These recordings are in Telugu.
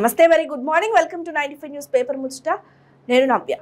నమస్తే, very good morning. Welcome to 95 news paper ముచ్చట. నేను నవ్య.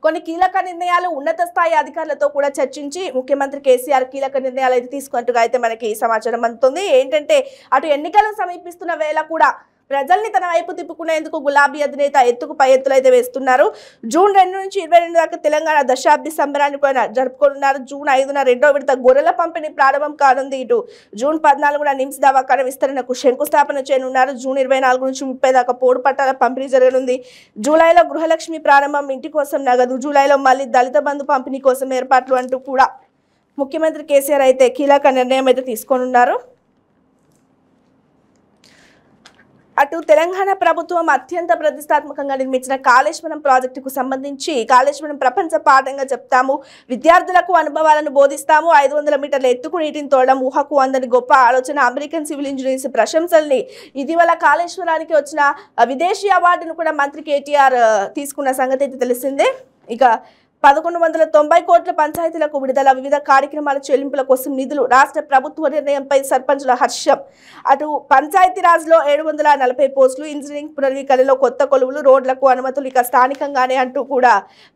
కొన్ని కీలక నిర్ణయాలు ఉన్నత స్థాయి అధికారులతో కూడా చర్చించి ముఖ్యమంత్రి కేసీఆర్ కీలక నిర్ణయాలు అయితే తీసుకున్నట్టుగా అయితే మనకి సమాచారం అందుతుంది. ఏంటంటే అటు ఎన్నికలు సమీపిస్తున్న వేళ కూడా ప్రజల్ని తన వైపు తిప్పుకునేందుకు గులాబీ అధినేత ఎత్తుకు పై ఎత్తులు అయితే వేస్తున్నారు. జూన్ 2 నుంచి 22 దాకా తెలంగాణ దశాబ్ది సంబరాన్ని కూడా జరుపుకోనున్నారు. జూన్ 5న రెండో విడత గొర్రెల పంపిణీ ప్రారంభం కానుంది. ఇటు జూన్ 14న నిమ్స్ దవాఖాన విస్తరణకు శంకుస్థాపన చేయనున్నారు. జూన్ 24 నుంచి 30 దాకా పోడు పట్టాల పంపిణీ జరగనుంది. జూలైలో గృహలక్ష్మి ప్రారంభం, ఇంటి కోసం నగదు. జూలైలో మళ్ళీ దళిత బంధు పంపిణీ కోసం ఏర్పాట్లు అంటూ కూడా ముఖ్యమంత్రి కేసీఆర్ అయితే కీలక నిర్ణయం అయితే తీసుకోనున్నారు. అటు తెలంగాణ ప్రభుత్వం అత్యంత ప్రతిష్టాత్మకంగా నిర్మించిన కాళేశ్వరం ప్రాజెక్టుకు సంబంధించి కాళేశ్వరం ప్రపంచ పాఠంగా చెప్తాము, విద్యార్థులకు అనుభవాలను బోధిస్తాము, 500 మీటర్ల ఎత్తుకు నీటిని తోడడం ఊహకు అందని గొప్ప ఆలోచన. అమెరికన్ సివిల్ ఇంజనీర్స్ ప్రశంసల్ని. ఇటీవల కాళేశ్వరానికి వచ్చిన విదేశీ అవార్డును కూడా మంత్రి కేటీఆర్ తీసుకున్న సంగతి అయితే తెలిసిందే. ఇక 1190 కోట్ల పంచాయతీలకు విడుదల, వివిధ కార్యక్రమాల చెల్లింపుల కోసం నిధులు. రాష్ట్ర ప్రభుత్వ నిర్ణయంపై సర్పంచుల హర్షం. అటు పంచాయతీరాజ్లో 740 పోస్టులు, ఇంజనీరింగ్ పునర్వీకరణలో కొత్త కొలువులు, రోడ్లకు అనుమతులు. ఇక స్థానికంగానే అంటూ కూడా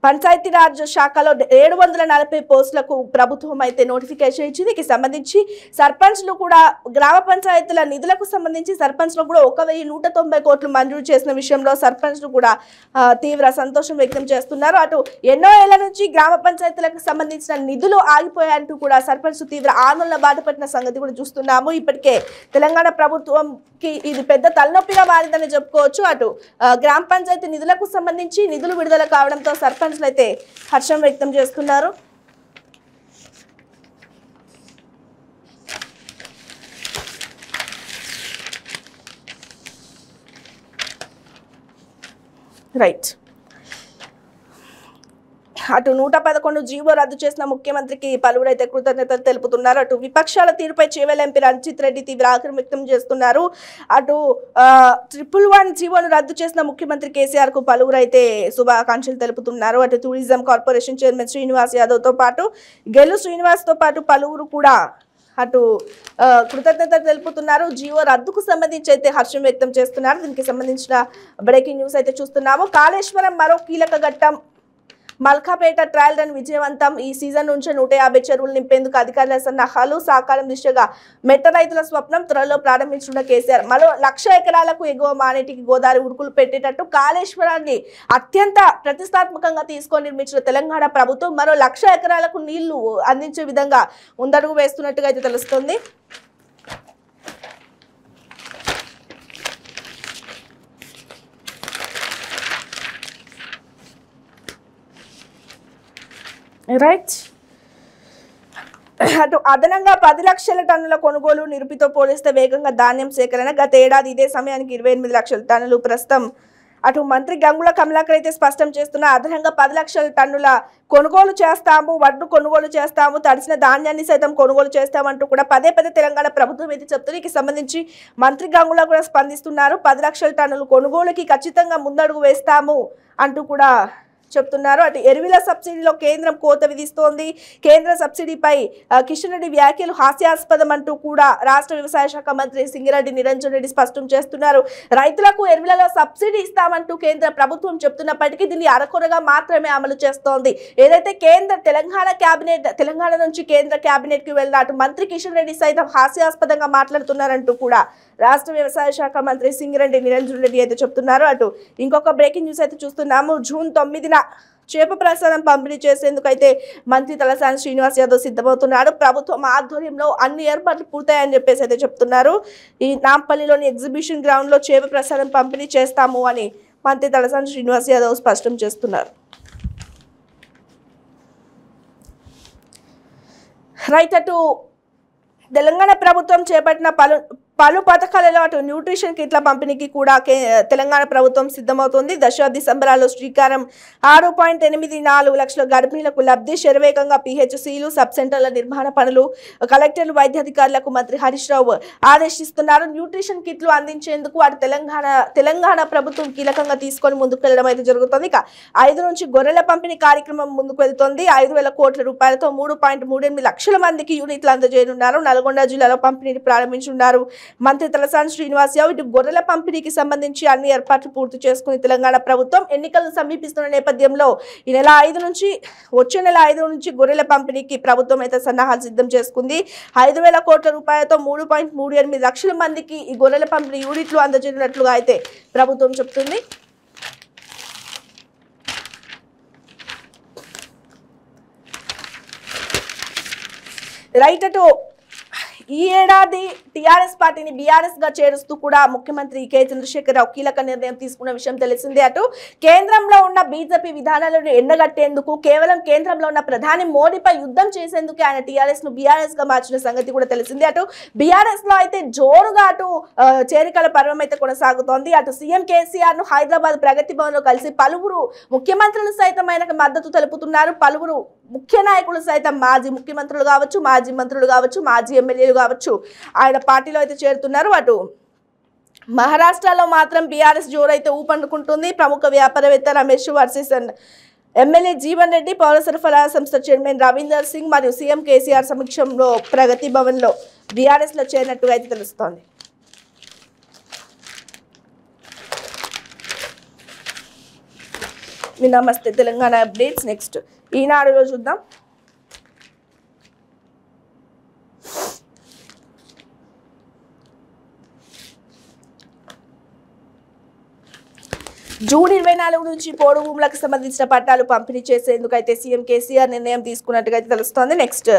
పంచాయతీరాజ్ శాఖలో 740 పోస్టులకు ప్రభుత్వం అయితే నోటిఫికేషన్ ఇచ్చింది. దీనికి సంబంధించి సర్పంచ్లు కూడా గ్రామ పంచాయతీల నిధులకు సంబంధించి సర్పంచ్లు కూడా 1190 కోట్లు మంజూరు చేసిన విషయంలో సర్పంచ్లు కూడా తీవ్ర సంతోషం వ్యక్తం చేస్తున్నారు. అటు ఎన్నో ఏళ్ల నుంచి గ్రామ పంచాయతీలకు సంబంధించిన నిధులు ఆగిపోయాయంటూ కూడా సర్పంచ్ తీవ్ర ఆందోళన బాధపడిన సంగతి కూడా చూస్తున్నాము. ఇప్పటికే తెలంగాణ ప్రభుత్వంకి ఇది పెద్ద తలనొప్పిగా మారిందని చెప్పుకోవచ్చు. అటు గ్రామ పంచాయతీ నిధులకు సంబంధించి నిధులు విడుదల కావడంతో సర్పంచ్లు అయితే హర్షం వ్యక్తం చేస్తున్నారు. రైట్. అటు 111 జీవో రద్దు చేసిన ముఖ్యమంత్రికి పలువురైతే కృతజ్ఞతలు తెలుపుతున్నారు. అటు విపక్షాల తీరుపై చేవెళ్ల ఎంపీ రంజిత్ రెడ్డి తీవ్ర ఆగ్రహం వ్యక్తం చేస్తున్నారు. అటు 111 జీవోను రద్దు చేసిన ముఖ్యమంత్రి కేసీఆర్ కు పలువురైతే శుభాకాంక్షలు తెలుపుతున్నారు. అటు tourism corporation chairman Srinivas Yadav తో పాటు గెలు శ్రీనివాస్ తో పాటు పలువురు కూడా అటు కృతజ్ఞతలు తెలుపుతున్నారు. జీవో రద్దుకు సంబంధించి అయితే హర్షం వ్యక్తం చేస్తున్నారు. దీనికి సంబంధించిన బ్రేకింగ్ న్యూస్ అయితే చూస్తున్నాము. కాళేశ్వరం మరో కీలక ఘట్టం. మల్కాపేట ట్రయల్ రన్ విజయవంతం. ఈ సీజన్ నుంచి 150 చెరువులు నింపేందుకు అధికారుల సన్నాహాలు. సాకారం దిశగా మెట్ట రైతుల స్వప్నం త్వరలో ప్రారంభించిన కేసీఆర్. మరో 1,00,000 ఎకరాలకు ఎగువ మానేటికి గోదావరి ఉరుకులు పెట్టేటట్టు కాళేశ్వరాన్ని అత్యంత ప్రతిష్టాత్మకంగా తీసుకొని నిర్మించిన తెలంగాణ ప్రభుత్వం మరో 1,00,000 ఎకరాలకు నీళ్లు అందించే విధంగా ముందడుగు వేస్తున్నట్టుగా అయితే తెలుస్తుంది. రైట్. అటు అదనంగా 10 లక్షల టన్నుల కొనుగోలు. నిరుపితో పోలిస్తే వేగంగా ధాన్యం సేకరణ. గత ఏడాది ఇదే సమయానికి 28 లక్షల టన్నులు. ప్రస్తుతం అటు మంత్రి గంగుల కమలాకర్ అయితే స్పష్టం చేస్తున్న అదనంగా 10 లక్షల టన్నుల కొనుగోలు చేస్తాము, వడ్లు కొనుగోలు చేస్తాము, తడిసిన ధాన్యాన్ని సైతం కొనుగోలు చేస్తామంటూ కూడా పదే తెలంగాణ ప్రభుత్వం అయితే చెప్తుంది. దీనికి సంబంధించి మంత్రి గంగుల కూడా స్పందిస్తున్నారు. 10 లక్షల టన్నులు కొనుగోలుకి ఖచ్చితంగా ముందడుగు వేస్తాము అంటూ కూడా చెప్తున్నారు. అటు ఎరువుల సబ్సిడీలో కేంద్రం కోత విధిస్తోంది. కేంద్ర సబ్సిడీపై కిషన్ రెడ్డి వ్యాఖ్యలు హాస్యాస్పదం అంటూ కూడా రాష్ట్ర వ్యవసాయ శాఖ మంత్రి సింగిరెడ్డి నిరంజన్ రెడ్డి స్పష్టం చేస్తున్నారు. రైతులకు ఎరువులలో సబ్సిడీ ఇస్తామంటూ కేంద్ర ప్రభుత్వం చెప్తున్నప్పటికీ దీన్ని అరకొరగా మాత్రమే అమలు చేస్తోంది. ఏదైతే తెలంగాణ నుంచి కేంద్ర కేబినెట్ కి వెళ్ళిన అటు మంత్రి కిషన్ రెడ్డి సైతం హాస్యాస్పదంగా మాట్లాడుతున్నారంటూ కూడా రాష్ట్ర వ్యవసాయ శాఖ మంత్రి సింగిరెడ్డి నిరంజన్ రెడ్డి అయితే చెప్తున్నారు. అటు ఇంకొక బ్రేకింగ్ న్యూస్ అయితే చూస్తున్నాము. జూన్ 9న చేప ప్రసాదం పంపిణీ చేసేందుకు అయితే మంత్రి తలసాని శ్రీనివాస్ యాదవ్ సిద్ధమవుతున్నాడు. ప్రభుత్వం ఆధ్వర్యంలో అన్ని ఏర్పాట్లు పూర్తయ్యాయని చెప్పేసి అయితే చెప్తున్నారు. ఈ నాంపల్లిలోని ఎగ్జిబిషన్ గ్రౌండ్ లో చేప ప్రసాదం పంపిణీ చేస్తాము అని మంత్రి తలసాని శ్రీనివాస్ యాదవ్ స్పష్టం చేస్తున్నారు. రైట్. అటు తెలంగాణ ప్రభుత్వం చేపట్టిన పలు పథకాలలో అటు న్యూట్రిషన్ కిట్ల పంపిణీకి కూడా తెలంగాణ ప్రభుత్వం సిద్ధమవుతోంది. దశాబ్ది సంబరాల్లో శ్రీకారం 6.84 లక్షల గర్భిణీలకు లబ్ధి, శరవేగంగా పిహెచ్సిలు సబ్ సెంటర్ల నిర్మాణ పనులు కలెక్టర్లు వైద్యాధికారులకు మంత్రి హరీష్ రావు ఆదేశిస్తున్నారు. న్యూట్రిషన్ కిట్లు అందించేందుకు అటు తెలంగాణ ప్రభుత్వం కీలకంగా తీసుకొని ముందుకు వెళ్లడం అయితే జరుగుతుంది. ఇక 5 నుంచి గొర్రెల పంపిణీ కార్యక్రమం ముందుకు వెళ్తోంది. 5,000 కోట్ల రూపాయలతో 3.38 లక్షల మందికి యూనిట్లు అందజేయనున్నారు. నల్గొండ జిల్లాలో పంపిణీని ప్రారంభించనున్నారు మంత్రి తలసాని శ్రీనివాస్ యాదవ్. ఇటు గొర్రెల పంపిణీకి సంబంధించి అన్ని ఏర్పాట్లు పూర్తి చేసుకుని తెలంగాణ ప్రభుత్వం ఎన్నికలు సమీపిస్తున్న నేపథ్యంలో ఈ నెల 5 నుంచి వచ్చే నెల 5 నుంచి గొర్రెల పంపిణీకి ప్రభుత్వం అయితే సన్నాహాలు సిద్ధం చేసుకుంది. 5,000 కోట్ల రూపాయలతో 3.38 లక్షల మందికి ఈ గొర్రెల పంపిణీ యూనిట్లు అందజేయనున్నట్లుగా అయితే ప్రభుత్వం చెప్తుంది. రైట్, అటు ఈ ఏడాది టీఆర్ఎస్ పార్టీని బీఆర్ఎస్ గా చేరుస్తూ కూడా ముఖ్యమంత్రి కె చంద్రశేఖరరావు కీలక నిర్ణయం తీసుకున్న విషయం తెలిసిందే. అటు కేంద్రంలో ఉన్న బీజేపీ విధానాలను ఎండగట్టేందుకు, కేవలం కేంద్రంలో ఉన్న ప్రధాని మోడీపై యుద్ధం చేసేందుకు ఆయన టీఆర్ఎస్ ను బీఆర్ఎస్ గా మార్చిన సంగతి కూడా తెలిసిందే. అటు బీఆర్ఎస్ లో అయితే జోరుగా అటు చేరికల పర్వం అయితే కొనసాగుతోంది. అటు సీఎం కేసీఆర్ ను హైదరాబాద్ ప్రగతి భవన్ లో కలిసి పలువురు ముఖ్యమంత్రులు సైతం ఆయనకు మద్దతు తెలుపుతున్నారు. పలువురు ముఖ్య నాయకులు సైతం మాజీ ముఖ్యమంత్రులు కావచ్చు, మాజీ మంత్రులు కావచ్చు, మాజీ ఎమ్మెల్యేలు కావచ్చు ఆయన పార్టీలో అయితే చేరుతున్నారు. అటు మహారాష్ట్రలో మాత్రం బీఆర్ఎస్ జోరైతే ఊపందుకుంటుంది. ప్రముఖ వ్యాపారవేత్త రమేష్ వర్సెస్ ఎమ్మెల్యే జీవన్ రెడ్డి, పౌర సరఫరాల సంస్థ చైర్మన్ రవీందర్ సింగ్ మరియు సీఎం కేసీఆర్ సమక్షంలో ప్రగతి భవన్ లో బీఆర్ఎస్ లో చేరినట్టుగా అయితే తెలుస్తోంది. నమస్తే తెలంగాణ అప్డేట్స్. నెక్స్ట్ ఈనాడులో చూద్దాం. జూన్ 24 నుంచి పోడు భూములకు సంబంధించిన పట్టాలు పంపిణీ చేసేందుకు అయితే సీఎం కేసీఆర్ నిర్ణయం తీసుకున్నట్టుగా అయితే తెలుస్తోంది. నెక్స్ట్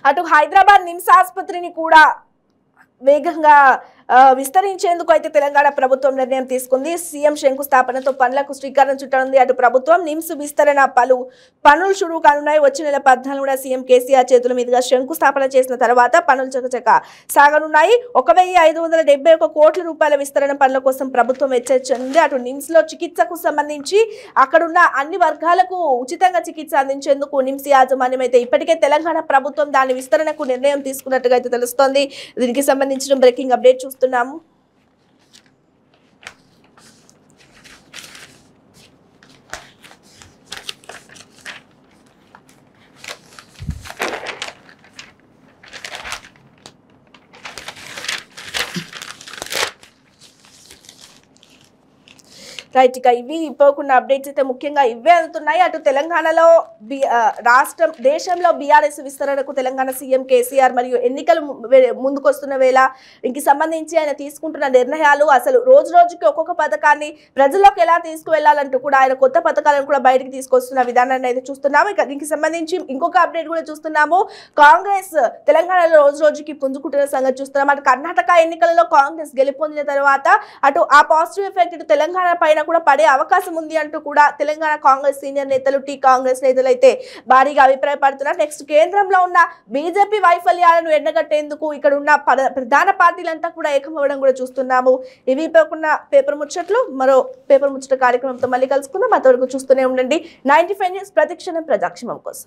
అటు హైదరాబాద్ నిమ్స్ ఆసుపత్రిని కూడా వేగంగా విస్తరించేందుకు అయితే తెలంగాణ ప్రభుత్వం నిర్ణయం తీసుకుంది. సీఎం శంకుస్థాపనతో పనులకు శ్రీకారం చుట్టనుంది. అటు ప్రభుత్వం నిమ్స్ విస్తరణ పనులు షురూ కానున్నాయి. వచ్చే నెల 14న సీఎం కేసీఆర్ చేతుల మీదుగా శంకుస్థాపన చేసిన తర్వాత పనులు చకచక సాగనున్నాయి. 1,571 కోట్ల రూపాయల విస్తరణ పనుల కోసం ప్రభుత్వం వెచ్చించింది. అటు నిమ్స్ లో చికిత్సకు సంబంధించి అక్కడున్న అన్ని వర్గాలకు ఉచితంగా చికిత్స అందించేందుకు నిమ్స్ యాజమాన్యం అయితే ఇప్పటికే తెలంగాణ ప్రభుత్వం దాని విస్తరణకు నిర్ణయం తీసుకున్నట్టుగా అయితే తెలుస్తోంది. దీనికి సంబంధించిన బ్రేకింగ్ అప్డేట్ చూస్తున్నాము. రైట్, ఇక ఇవి ఇప్పుకున్న అప్డేట్స్ అయితే ముఖ్యంగా ఇవే అందుతున్నాయి. అటు తెలంగాణలో దేశంలో బీఆర్ఎస్ విస్తరణకు తెలంగాణ సీఎం కేసీఆర్ మరియు ఎన్నికలు ముందుకొస్తున్న వేళ ఇంక సంబంధించి ఆయన తీసుకుంటున్న నిర్ణయాలు, అసలు రోజు రోజుకి ఒక్కొక్క పథకాన్ని ప్రజల్లోకి ఎలా తీసుకువెళ్లాలంటూ కూడా ఆయన కొత్త పథకాలను కూడా బయటకు తీసుకొస్తున్న విధానాన్ని అయితే చూస్తున్నాము. ఇక దీనికి సంబంధించి ఇంకొక అప్డేట్ కూడా చూస్తున్నాము. కాంగ్రెస్ తెలంగాణలో రోజు రోజుకి పుంజుకుంటున్న సంగతి చూస్తున్నాం. అటు కర్ణాటక ఎన్నికలలో కాంగ్రెస్ గెలుపొందిన తర్వాత అటు ఆ పాజిటివ్ ఎఫెక్ట్ ఇటు తెలంగాణ పైన కూడా పడే అవకాశం ఉంది అంటూ కూడా తెలంగాణ కాంగ్రెస్ సీనియర్ నేతలు, కాంగ్రెస్ నేతలు అయితే భారీగా అభిప్రాయపడుతున్నారు. నెక్స్ట్ కేంద్రంలో ఉన్న బీజేపీ వైఫల్యాలను ఎండగట్టేందుకు ఇక్కడ ఉన్న ప్రధాన పార్టీలంతా కూడా ఏకమవ్వడం కూడా చూస్తున్నాము. ఇవి పేపర్ ముచ్చట్లు. మరో పేపర్ ముచ్చట కార్యక్రమంతో మళ్ళీ కలుసుకుందాం. అంతవరకు చూస్తూనే ఉండండి 95 న్యూస్, ప్రతిక్షణం ప్రజాక్షేమం కోసం.